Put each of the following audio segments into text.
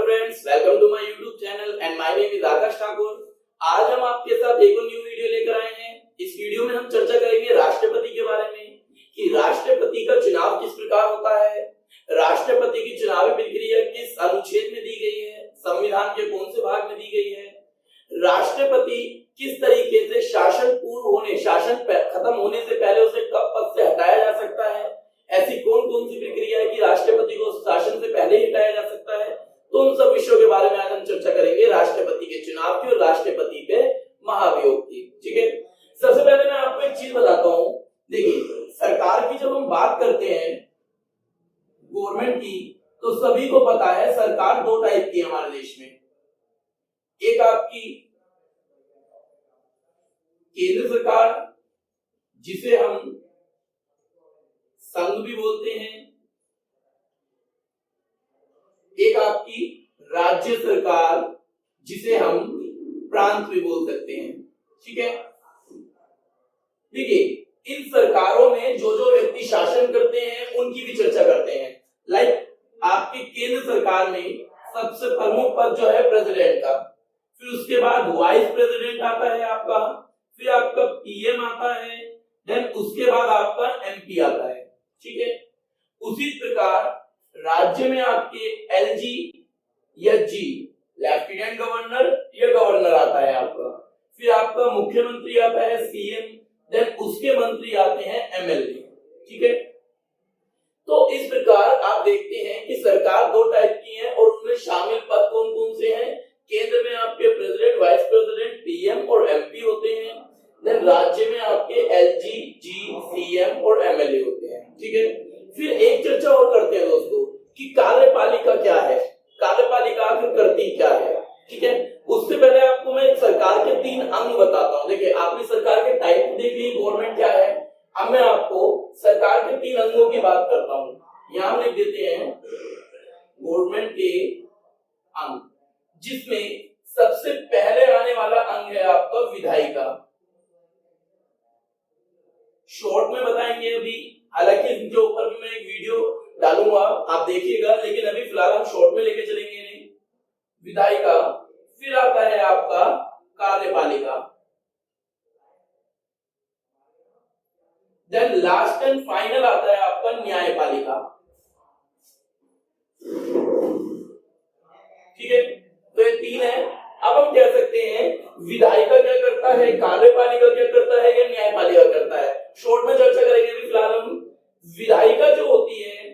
Friends, welcome to my YouTube channel and my name is Akash Thakur. आज हम आपके साथ एक न्यू वीडियो लेकर आए हैं। इस वीडियो में हम चर्चा करेंगे राष्ट्रपति के बारे में कि राष्ट्रपति का चुनाव किस प्रकार होता है, राष्ट्रपति की चुनावी प्रक्रिया किस अनुच्छेद में दी गई है, संविधान के कौन से भाग में दी गई है, राष्ट्रपति किस तरीके से शासन खत्म होने से पहले उसे कब पद से हटाया जा सकता है, ऐसी कौन कौन सी प्रक्रिया है कि राष्ट्रपति को शासन से पहले ही हटाया जा सकता है। तो उन सब विषयों के बारे में आज हम चर्चा करेंगे, राष्ट्रपति के चुनाव की और राष्ट्रपति पे महाभियोग की। ठीक है, सबसे पहले मैं आपको एक चीज बताता हूँ। देखिए, सरकार की जब हम बात करते हैं गवर्नमेंट की, तो सभी को पता है सरकार दो टाइप की है हमारे देश में। एक आपकी केंद्र सरकार, जिसे हम संघ भी बोलते हैं, एक आपकी राज्य सरकार जिसे हम प्रांत भी बोल सकते हैं। ठीक है, देखिए इन सरकारों में जो जो व्यक्ति शासन करते हैं उनकी भी चर्चा करते हैं। लाइक आपकी केंद्र सरकार में सबसे प्रमुख पद जो है प्रेसिडेंट का, फिर उसके बाद वाइस प्रेसिडेंट आता है आपका, फिर आपका पीएम आता है, देन उसके बाद आपका एमपी आता है। ठीक है, उसी प्रकार राज्य में आपके एलजी या जी लेफ्टिनेंट गवर्नर या गवर्नर आता है आपका, फिर आपका मुख्यमंत्री आता है सीएम, देन उसके मंत्री आते हैं एमएलए। ठीक है, तो इस प्रकार आप देखते हैं कि सरकार दो टाइप की है और उनमें शामिल पद कौन कौन से हैं। केंद्र में आपके प्रेसिडेंट, वाइस प्रेसिडेंट, पीएम और एमपी होते हैं, देन राज्य में आपके एलजी, जी, सीएम और एमएलए होते हैं। ठीक है, फिर एक चर्चा और करते हैं दोस्तों कि कार्यपालिका क्या है, कार्यपालिका आखिर करती क्या है। ठीक है, उससे पहले आपको मैं सरकार के 3 अंग बताता हूँ। देखिए, आपने सरकार के टाइप देख ली, गवर्नमेंट क्या है। अब मैं आपको सरकार के 3 अंगों की बात करता हूँ। यहां हम लिख देते हैं गवर्नमेंट के अंग, जिसमें सबसे पहले आने वाला अंग है आपका विधायिका। शॉर्ट में बताएंगे अभी, हालांकि इनके ऊपर भी मैं एक वीडियो डालूंगा, आप देखिएगा, लेकिन अभी फिलहाल हम शॉर्ट में लेके चलेंगे नहीं। विधायिका, फिर आता है आपका कार्यपालिका, देन लास्ट एंड फाइनल आता है आपका न्यायपालिका। ठीक है, तो ये 3 है। अब हम कह सकते हैं विधायिका क्या करता है, कार्यपालिका क्या करता है या न्यायपालिका करता है। शॉर्ट में चर्चा करेंगे। अभी फिलहाल हम विधायिका जो होती है,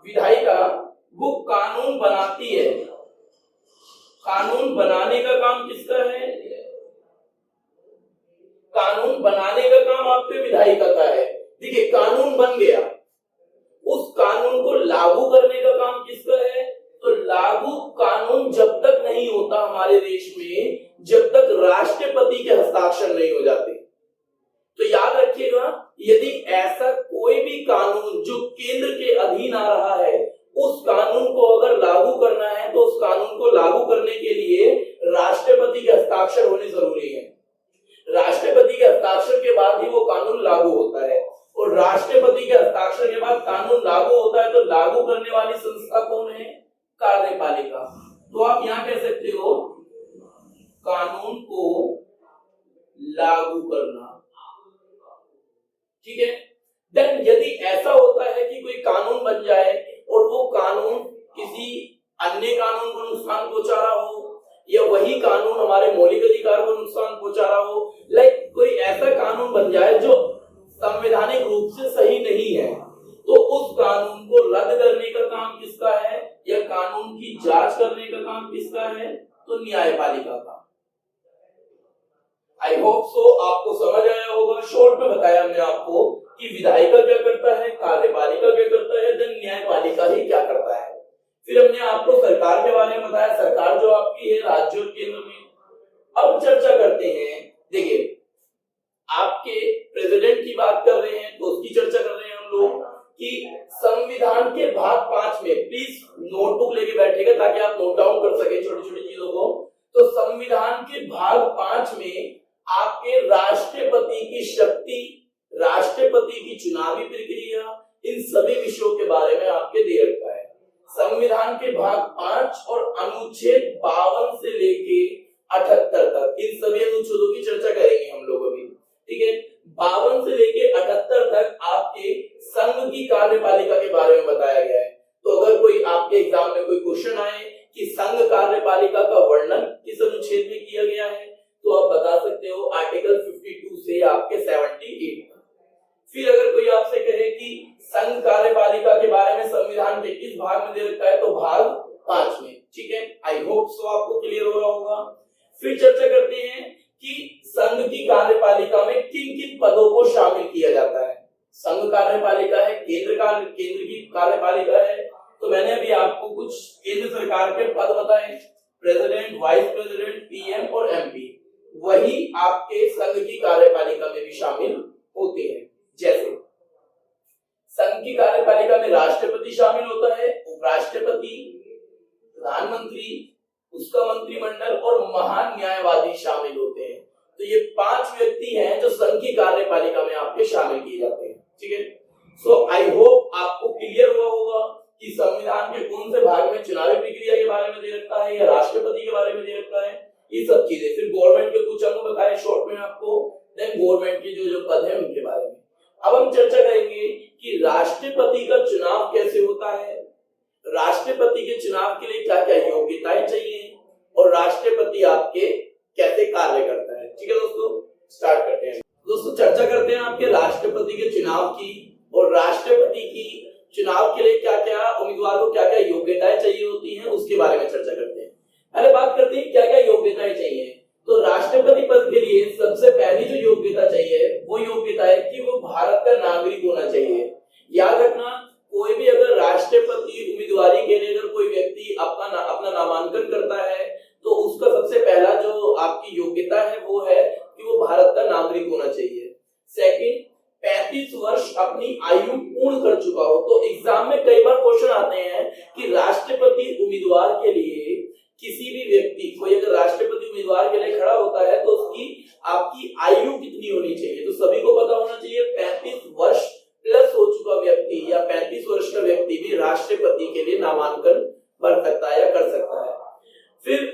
विधायिका वो कानून बनाती है। कानून बनाने का काम किसका है? कानून बनाने का काम आपके विधायिका का है। देखिए, कानून बन गया, उस कानून को लागू करने का काम किसका है? तो लागू कानून जब तक नहीं होता हमारे देश में, जब तक राष्ट्रपति के हस्ताक्षर नहीं हो जाते। तो याद रखिएगा, यदि ऐसा कोई भी कानून जो केंद्र के अधीन आ रहा है, उस कानून को अगर लागू करना है तो उस कानून को लागू करने के लिए राष्ट्रपति के हस्ताक्षर होने जरूरी है। राष्ट्रपति के हस्ताक्षर के बाद ही वो कानून लागू होता है, और राष्ट्रपति के हस्ताक्षर के बाद कानून लागू होता है। तो लागू करने वाली संस्था कौन है? कार्यपालिका। तो आप यहां कह सकते हो कानून को लागू करना। ठीक है, देन यदि ऐसा होता है कि कोई कानून बन जाए और वो कानून किसी अन्य कानून को नुकसान पहुंचा रहा हो, या वही कानून हमारे मौलिक अधिकार को नुकसान पहुंचा रहा हो, लाइक कोई ऐसा कानून बन जाए जो संवैधानिक रूप से सही नहीं है, तो उस कानून को रद्द करने का काम किसका है, या कानून की जांच करने का काम किसका है? तो न्यायपालिका का। आई होप सो आपको समझ आया होगा। शॉर्ट में बताया हमने आपको कि विधायिका क्या करता है, कार्यपालिका क्या करता है, देन न्यायपालिका ही क्या करता है। फिर हमने आपको सरकार के बारे में बताया, सरकार जो आपकी है राज्य और केंद्र में। अब चर्चा करते हैं, देखिए आपके प्रेसिडेंट की बात कर रहे हैं तो उसकी चर्चा कर रहे हैं हम लोग कि संविधान के भाग 5 में, प्लीज नोटबुक लेके बैठेगा ताकि आप नोट डाउन कर सके छोटी छोटी चीजों को। तो संविधान के भाग 5 में आपके राष्ट्रपति की शक्ति, राष्ट्रपति की चुनावी प्रक्रिया, इन सभी विषयों के बारे में आपके दे रखा है। संविधान के भाग 5 5 और अनुच्छेद 52 से लेके 78 तक, इन सभी अनुच्छेदों की चर्चा करेंगे हम लोग अभी। ठीक है, 52 से लेके 78 तक आपके संघ की कार्यपालिका के बारे में बताया गया है। तो अगर कोई आपके एग्जाम में कोई क्वेश्चन आए कि संघ कार्यपालिका का वर्णन किस अनुच्छेद में किया गया है, तो आप बता सकते हो आर्टिकल 52 से आपके 78 तक। फिर अगर कोई आपसे कहे कि संघ कार्यपालिका के बारे में संविधान के किस भाग में दे रखा है, तो भाग 5 में। ठीक है, आई होप सो आपको क्लियर हो रहा होगा। फिर चर्चा करते हैं कि संघ की कार्यपालिका में किन किन पदों को शामिल किया जाता है। संघ कार्यपालिका है, केंद्र की कार्यपालिका है। तो मैंने अभी आपको कुछ केंद्र सरकार के पद बताए, प्रेसिडेंट, वाइस प्रेसिडेंट, पीएम और एमपी, वही आपके संघ की कार्यपालिका में भी शामिल होते हैं। जैसे संघ की कार्यपालिका में राष्ट्रपति शामिल होता है, उपराष्ट्रपति, प्रधानमंत्री, उसका मंत्रिमंडल और महान न्यायवादी शामिल होते हैं। तो ये 5 व्यक्ति हैं जो संघ की कार्यपालिका में आपके शामिल किए जाते हैं। ठीक है, सो आई होप आपको क्लियर हुआ होगा कि संविधान के कौन से भाग में चुनावी प्रक्रिया के बारे में दे रखा है या राष्ट्रपति के बारे में दे रखा है, ये सब चीजें। फिर गवर्नमेंट के कुछ अंग बताए शॉर्ट में आपको, देन गवर्नमेंट के जो पद है उनके बारे में। अब हम चर्चा करेंगे कि राष्ट्रपति का चुनाव कैसे होता है, राष्ट्रपति के चुनाव के लिए क्या क्या योग्यताएं चाहिए और राष्ट्रपति आपके कैसे कार्य करता है। ठीक है दोस्तों, स्टार्ट करते हैं। दोस्तों चर्चा करते हैं आपके राष्ट्रपति के चुनाव की, और राष्ट्रपति की चुनाव के लिए क्या क्या उम्मीदवार को क्या क्या योग्यताएं चाहिए होती हैं, उसके बारे में चर्चा करते हैं। पहले बात करते हैं क्या क्या योग्यताएं चाहिए। तो राष्ट्रपति पद के लिए सबसे पहली जो योग्यता चाहिए वो योग्यता है कि वो भारत का नागरिक होना चाहिए। याद रखना, कोई भी अगर राष्ट्रपति उम्मीदवारी के लिए अगर कोई व्यक्ति अपना नामांकन करता है, तो उसका सबसे पहला जो आपकी योग्यता है वो है कि वो भारत का नागरिक होना चाहिए। सेकंड, 35 वर्ष अपनी आयु पूर्ण कर चुका हो। तो एग्जाम में कई बार क्वेश्चन आते हैं कि राष्ट्रपति उम्मीदवार के लिए किसी भी व्यक्ति, कोई अगर राष्ट्रपति उम्मीदवार के लिए खड़ा होता है तो उसकी आपकी आयु कितनी होनी चाहिए। तो सभी को पता होना चाहिए 35 वर्ष प्लस हो चुका व्यक्ति या 35 वर्ष का व्यक्ति भी राष्ट्रपति के लिए नामांकन भर सकता है या कर सकता है। फिर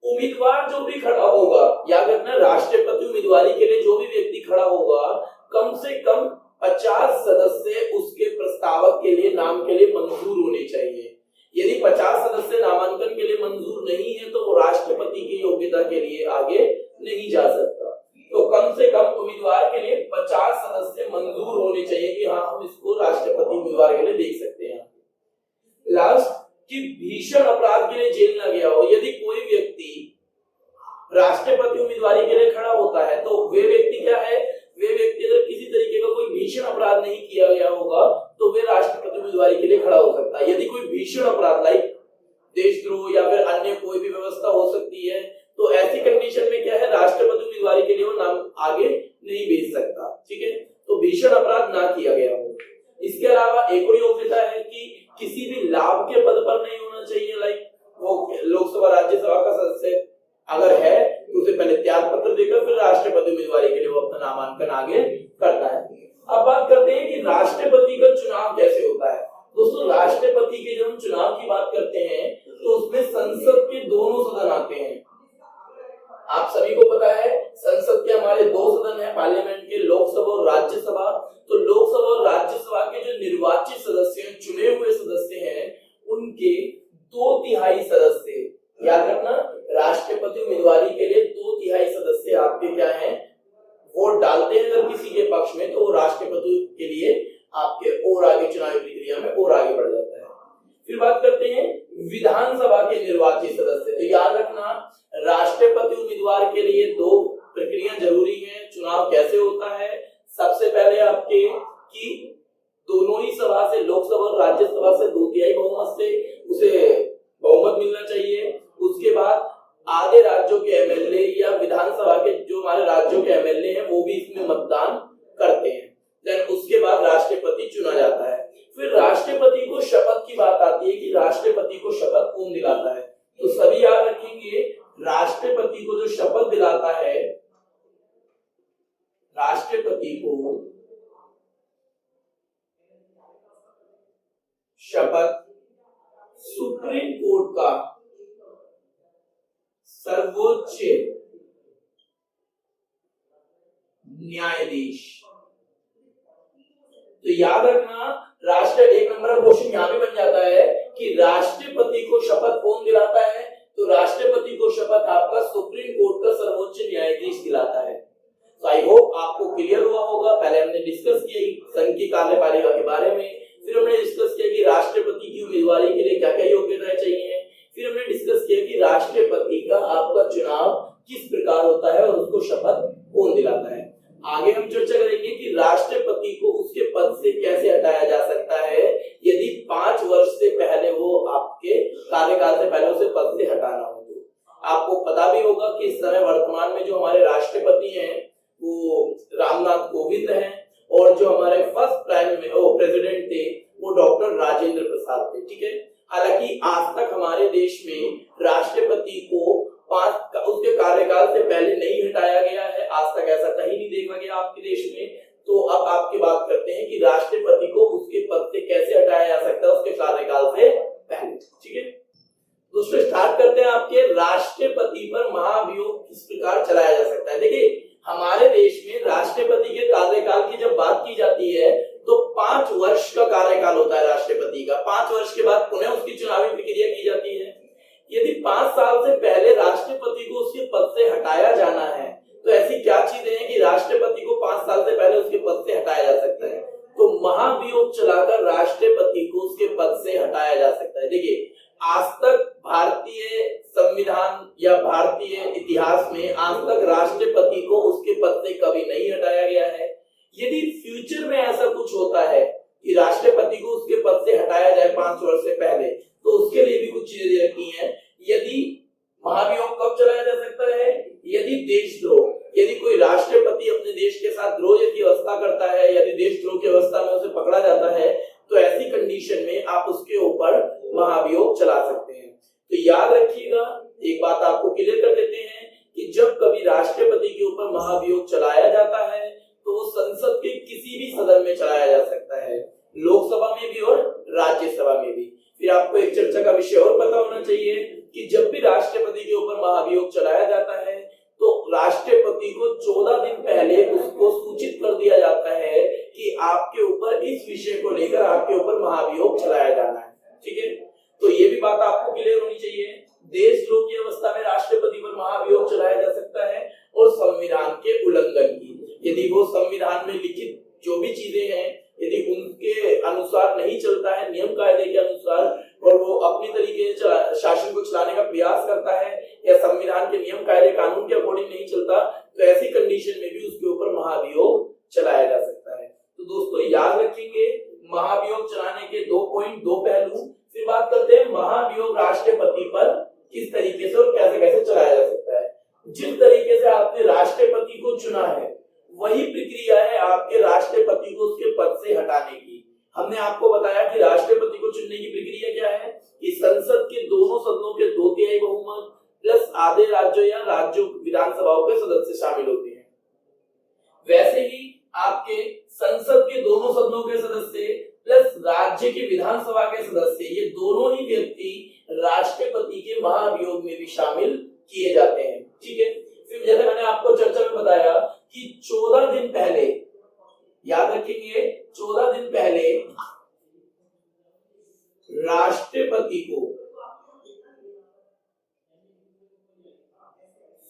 उम्मीदवार जो भी खड़ा होगा, याद रखना राष्ट्रपति उम्मीदवारी के लिए जो भी व्यक्ति खड़ा होगा, कम से कम 50 सदस्य उसके प्रस्तावक के लिए नाम के लिए मंजूर होने चाहिए। यदि 50 सदस्य नामांकन के लिए मंजूर नहीं है तो वो राष्ट्रपति की योग्यता के लिए आगे नहीं जा सकता। तो कम से कम उम्मीदवार के लिए 50 सदस्य मंजूर होने चाहिए कि हाँ हम इसको राष्ट्रपति उम्मीदवार के लिए देख सकते हैं। लास्ट, कि भीषण अपराध के लिए जेल न गया हो। यदि कोई व्यक्ति राष्ट्रपति उम्मीदवारी के लिए खड़ा होता है तो वे व्यक्ति क्या है, वे व्यक्ति अगर किसी तरीके का कोई भीषण अपराध नहीं किया गया होगा तो वे राष्ट्रपति उम्मीदवारी के लिए खड़ा हो सकता है। यदि कोई भीषण अपराध लाइक देशद्रोह या फिर अन्य कोई भी व्यवस्था हो सकती है, तो ऐसी कंडीशन में क्या है, राष्ट्रपति उम्मीदवारी के लिए वो नाम आगे नहीं भेज सकता। ठीक है, तो भीषण अपराध ना किया गया हो। इसके अलावा एक और योग्यता है कि किसी भी लाभ के पद पर नहीं होना चाहिए। लाइक वो लोकसभा राज्यसभा का सदस्य अगर है तो उसे पहले त्याग पत्र देकर फिर राष्ट्रपति उम्मीदवारी के लिए वो अपना नामांकन आगे करता है। अब बात करते हैं कि राष्ट्रपति का चुनाव कैसे होता है। दोस्तों राष्ट्रपति के जब हम चुनाव की बात करते हैं तो उसमें संसद के दोनों सदन आते हैं। आप सभी को पता है संसद के हमारे 2 सदन है पार्लियामेंट के, लोकसभा और राज्यसभा। तो लोकसभा और राज्यसभा के जो निर्वाचित सदस्य हैं, चुने हुए सदस्य हैं, उनके 2/3 सदस्य, याद रखना राष्ट्रपति उम्मीदवारी के लिए 2/3 सदस्य आपके क्या हैं, वोट डालते हैं। अगर किसी के पक्ष में तो वो राष्ट्रपति के लिए आपके और आगे चुनावी प्रक्रिया में और आगे बढ़ जाता है। फिर बात करते हैं विधानसभा के निर्वाचित सदस्य। तो याद रखना राष्ट्रपति उम्मीदवार के लिए 2 प्रक्रिया जरूरी है। चुनाव कैसे होता है, सबसे पहले आपके कि दोनों ही सभा से, लोकसभा और राज्यसभा से 2/3 बहुमत से उसे बहुमत मिलना चाहिए। उसके बाद आधे राज्यों के एमएलए या विधानसभा के जो हमारे राज्यों के एमएलए हैं वो भी इसमें मतदान करते हैं। देन उसके बाद राष्ट्रपति चुना जाता है। फिर राष्ट्रपति को शपथ की बात आती है कि राष्ट्रपति को शपथ कौन दिलाता है। तो सभी याद रखेंगे राष्ट्रपति को जो शपथ दिलाता है, राष्ट्रपति को शपथ सुप्रीम कोर्ट कोर्ट का सर्वोच्च न्यायाधीश। तो याद रखना, राष्ट्र 1 नंबर का क्वेश्चन यहां भी बन जाता है कि राष्ट्रपति को शपथ कौन दिलाता है? तो राष्ट्रपति को शपथ आपका सुप्रीम कोर्ट का सर्वोच्च न्यायाधीश दिलाता है। तो आई होप आपको क्लियर हुआ होगा। पहले हमने डिस्कस किया संघ की कार्यपालिका के बारे में, फिर हमने डिस्कस किया कि राष्ट्रपति की उम्मीदवारी के लिए क्या क्या योग्यताएं चाहिए, फिर हमने डिस्कस किया कि राष्ट्रपति का आपका चुनाव किस प्रकार होता है और उसको शपथ कौन दिलाता है। आगे हम चर्चा करेंगे कि राष्ट्रपति को उसके पद से कैसे हटाया जा सकता है यदि 5 वर्ष से पहले वो आपके कार्यकाल से पहले उसे पद से हटाना हो। तो आपको पता भी होगा कि इस समय वर्तमान में जो हमारे राष्ट्रपति हैं वो रामनाथ कोविंद हैं और जो हमारे फर्स्ट प्रेसिडेंट थे वो डॉक्टर राजेंद्र प्रसाद थे। ठीक है, हालांकि आज तक हमारे देश में राष्ट्रपति को उसके कार्यकाल से पहले नहीं हटाया गया है। आज तक ऐसा कहीं नहीं देखा गया आपके देश में। तो अब आपकी बात करते हैं कि राष्ट्रपति को उसके पद से कैसे हटाया जा सकता है उसके कार्यकाल से पहले। ठीक है, दोस्तों स्टार्ट करते हैं। आपके राष्ट्रपति पर महाभियोग किस प्रकार चलाया जा सकता है? देखिए, हमारे देश में राष्ट्रपति के कार्यकाल की जब बात की जाती है तो 5 वर्ष का कार्यकाल होता है राष्ट्रपति का। 5 वर्ष के बाद पुनः उसकी चुनावी प्रक्रिया की जाती है। यदि 5 साल से पहले राष्ट्रपति को उसके पद से हटाया जाना है तो ऐसी क्या चीजें हैं कि राष्ट्रपति को 5 साल से पहले उसके पद से हटाया जा सकता है? तो महाभियोग चलाकर राष्ट्रपति को उसके पद से हटाया जा सकता है। देखिए, आज तक भारतीय संविधान या भारतीय इतिहास में आज तक राष्ट्रपति को उसके पद से कभी नहीं हटाया गया है। यदि फ्यूचर में ऐसा कुछ होता है कि राष्ट्रपति को उसके पद से हटाया जाए 5 वर्ष से पहले, तो उसके लिए भी कुछ चीजें दे रखी हैं। यदि महाभियोग कब चलाया जा सकता है? यदि देशद्रोह, यदि कोई राष्ट्रपति अपने देश के साथ द्रोह की व्यवस्था करता है, यदि देशद्रोह की अवस्था में उसे पकड़ा जाता है, तो ऐसी कंडीशन में आप उसके ऊपर महाभियोग चला सकते हैं। तो याद रखिएगा, एक बात आपको क्लियर कर देते हैं कि जब कभी राष्ट्रपति के ऊपर महाभियोग चलाया जाता है तो वो संसद के किसी भी सदन में चलाया जा सकता है, लोकसभा में भी और राज्यसभा में भी। फिर आपको एक चर्चा का विषय और पता होना चाहिए कि जब भी राष्ट्रपति के ऊपर महाभियोग चलाया जाता है तो राष्ट्रपति को 14 दिन पहले उसको सूचित कर दिया जाता है कि आपके ऊपर इस विषय को लेकर आपके ऊपर महाभियोग चलाया जाना है। ठीक है, तो ये भी बात आपको क्लियर होनी चाहिए। देशद्रोह की अवस्था में राष्ट्रपति पर महाभियोग चलाया जा सकता है और संविधान के उल्लंघन की, यदि वो संविधान में लिखित जो भी चीजें हैं यदि उनके अनुसार नहीं चलता है, नियम कायदे के अनुसार, और वो अपनी तरीके से शासन को चलाने का प्रयास करता है या संविधान के नियम कायदे कानून के अकॉर्डिंग नहीं चलता, तो ऐसी कंडीशन में भी उसके ऊपर महाभियोग चलाया जा सकता है। तो दोस्तों याद रखेंगे महाभियोग चलाने के 2 पॉइंट, 2 पहलू। फिर बात करते हैं महाभियोग राष्ट्रपति पर किस तरीके से और कैसे कैसे चलाया जा सकता है। जिस तरीके से आपने राष्ट्रपति को चुना है वही प्रक्रिया है आपके राष्ट्रपति को उसके पद से हटाने की। हमने आपको बताया कि राष्ट्रपति को चुनने की प्रक्रिया क्या है कि संसद के दोनों सदनों के 2/3 बहुमत प्लस आधे राज्यों या राज्यों विधानसभाओं के सदस्य शामिल होते हैं। वैसे ही आपके संसद के दोनों सदनों के सदस्य प्लस राज्य की विधानसभा के सदस्य, ये दोनों ही व्यक्ति राष्ट्रपति के महाभियोग में भी शामिल किए जाते हैं। ठीक है, फिर जैसे मैंने आपको चर्चा में बताया कि 14 दिन पहले, याद रखेंगे 14 दिन पहले राष्ट्रपति को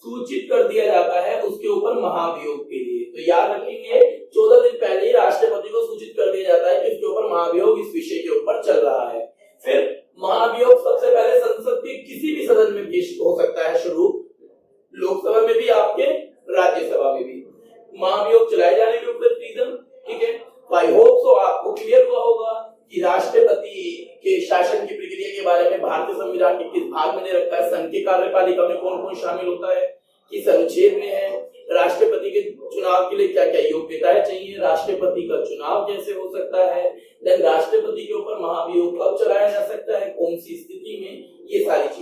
सूचित कर दिया जाता है उसके ऊपर महाभियोग के लिए। तो याद रखेंगे 14 दिन पहले ही राष्ट्रपति को सूचित कर दिया जाता है कि उसके ऊपर महाभियोग इस विषय के ऊपर चल रहा है। फिर महाभियोग सबसे पहले संसद के किसी भी सदन में पेश हो सकता है, शुरू लोकसभा में भी, आपके राज्यसभा में भी महाभियोग चलाए जाने के ऊपर रीजन। ठीक है, आई होप सो आपको क्लियर हुआ होगा कि राष्ट्रपति के शासन की प्रक्रिया के बारे में भारतीय संविधान के किस भाग में रखा है, संघ की कार्यपालिका में कौन कौन शामिल होता है, किस अनुच्छेद में है, राष्ट्रपति के चुनाव के लिए क्या क्या योग्यताएं चाहिए, राष्ट्रपति का चुनाव कैसे हो सकता है, देन राष्ट्रपति के ऊपर महाभियोग कब चलाया जा सकता है, कौन सी स्थिति में, ये सारी चीजें